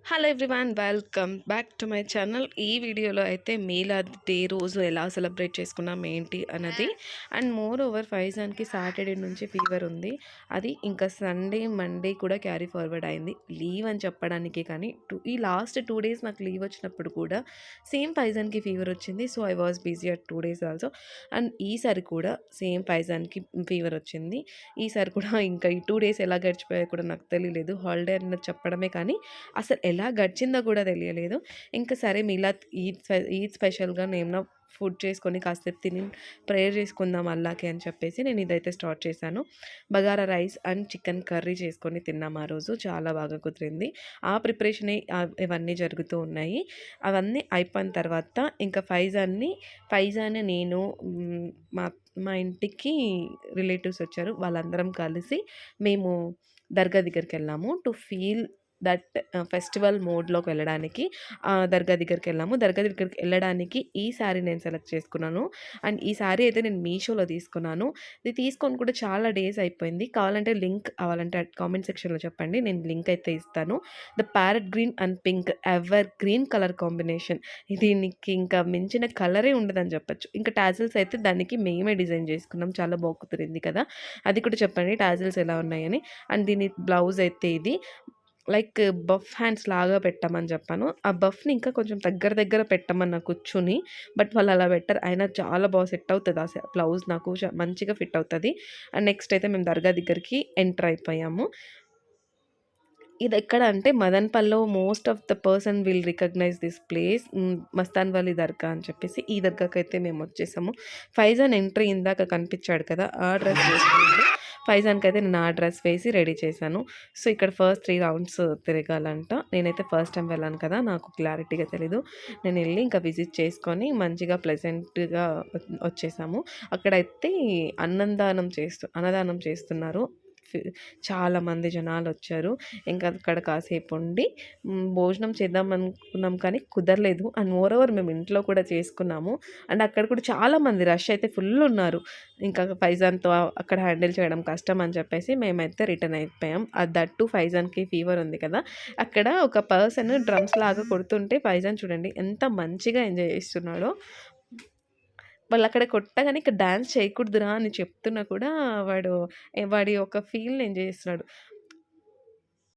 Hello everyone, welcome back to my channel. ఈ వీడియోలో అయితే మీలాద్ డే రోజు ఎలా సెలబ్రేట్ చేసుకున్నాం ఏంటి అన్నది. అండ్ మోర్ ఓవర్ ఫైజాన్కి సాటర్డే నుంచి ఫీవర్ ఉంది. అది ఇంకా సండే మండే కూడా క్యారీ ఫార్వర్డ్ అయింది. లీవ్ అని చెప్పడానికి కానీ ఈ లాస్ట్ 2 days నాకు లీవ్ వచ్చినప్పుడు కూడా సేమ్ ఫైజాన్కి ఫీవర్ వచ్చింది. So I was busy at 2 days also. And ఈసారి కూడా సేమ్ ఫైజాన్కి ఫీవర్ వచ్చింది. ఈసారి కూడా ఇంకా ఈ 2 days ఎలా గడిచిపోయాయో కూడా నాకు తెలియలేదు. హాలిడే అన్నది చెప్పడమే కానీ అసలు ఎలా గడిచిందో కూడా తెలియలేదు. ఇంకా సరే మిలాద్ ఈద్ స్పెషల్‌గా నేను ఫుడ్ చేసుకొని కాసేపు తిని ప్రేయర్ చేసుకుందాం అల్లాకి అని చెప్పేసి నేను ఇదైతే స్టార్ట్ చేశాను. Bagara rice and chicken curry చేసుకొని తిన్నాం ఆ రోజు. చాలా బాగా కుదిరింది. ఆ ప్రిపరేషనే ఇవన్నీ జరుగుతూ ఉన్నాయి. అవన్నీ అయిపోయిన తర్వాత ఇంకా ఫైజాన్ నేను మా మా ఇంటికి రిలేటివ్స్ వచ్చారు. వాళ్ళందరం కలిసి మేము దర్గా దగ్గరికెళ్ళాము. టు ఫీల్ దట్ ఫెస్టివల్ మోడ్‌లోకి వెళ్ళడానికి దర్గా దగ్గరికెళ్ళాము. దర్గా దగ్గరికి వెళ్ళడానికి ఈ శారీ నేను సెలెక్ట్ చేసుకున్నాను. అండ్ ఈ శారీ అయితే నేను మీషోలో తీసుకున్నాను. ఇది తీసుకొని కూడా చాలా డేస్ అయిపోయింది. కావాలంటే లింక్ కావాలంటే కామెంట్ సెక్షన్‌లో చెప్పండి. నేను లింక్ అయితే ఇస్తాను. The parrot green and pink ever green colour combination. దీనికి ఇంకా మించిన కలరే ఉండదని చెప్పొచ్చు. ఇంకా టాజిల్స్ అయితే దానికి మేమే డిజైన్ చేసుకున్నాం. చాలా బాగా కుదిరింది కదా! అది కూడా చెప్పండి టాజిల్స్ ఎలా ఉన్నాయని. అండ్ దీని బ్లౌజ్ అయితే ఇది లైక్ బఫ్ హ్యాండ్స్ లాగా పెట్టమని చెప్పాను. ఆ బఫ్‌ని ఇంకా కొంచెం దగ్గర దగ్గర పెట్టమన్నా కూర్చొని. బట్ వాళ్ళు అలా పెట్టరు. అయినా చాలా బాగా సెట్ అవుతది ఆ బ్లౌజ్ నాకు మంచిగా ఫిట్ అవుతది. అండ్ నెక్స్ట్ అయితే మేము దర్గా దగ్గరికి ఎంటర్ అయిపోయాము. ఇది ఎక్కడ అంటే మదనపల్లిలో most of the person will recognize this place. Mastan Vali Dargah అని చెప్పేసి ఈ దర్గాకైతే మేము వచ్చేసాము. ఫైజాన్ ఎంట్రీ ఇందాక కనిపించాడు కదా! ఆ డ్రెస్ వేసుకున్నాడు. ఫైజాన్‌కైతే నేను ఆ డ్రెస్ వేసి రెడీ చేశాను. సో ఇక్కడ ఫస్ట్ 3 రౌండ్స్ తిరగాలంట. నేనైతే ఫస్ట్ టైం వెళ్ళాను కదా! నాకు క్లారిటీగా తెలీదు. నేను ఎళ్లి ఇంకా విజిట్ చేసుకొని మంచిగా ప్లెజెంట్‌గా వచ్చేసాము. అక్కడైతే అన్నదానం చేస్తున్నారు. ఫి చాలామంది జనాలొచ్చారు. ఇంకా అక్కడ కాసేపు ఉండి భోజనం చేద్దాం అనుకున్నాం కానీ కుదరలేదు. అండ్ మోరోవర్ మేము ఇంట్లో కూడా చేసుకున్నాము. అండ్ అక్కడ కూడా చాలామంది రష్ అయితే ఫుల్ ఉన్నారు. ఇంకా ఫైజాన్‌తో అక్కడ హ్యాండిల్ చేయడం కష్టం అని చెప్పేసి మేమైతే రిటర్న్ అయిపోయాం. దట్ టూ ఫైజాన్‌కి ఫీవర్ ఉంది కదా! అక్కడ ఒక పర్సన్ డ్రమ్స్ లాగా కొడుతుంటే ఫైజాన్ చూడండి ఎంత మంచిగా ఎంజాయ్ చేస్తున్నాడో. వాళ్ళక్కడ కొట్టగానే ఇక్కడ డాన్స్ చేయకూడదురా అని చెప్తున్నా కూడా వాడి ఒక ఫీల్‌ని ఎంజాయ్ చేస్తున్నాడు.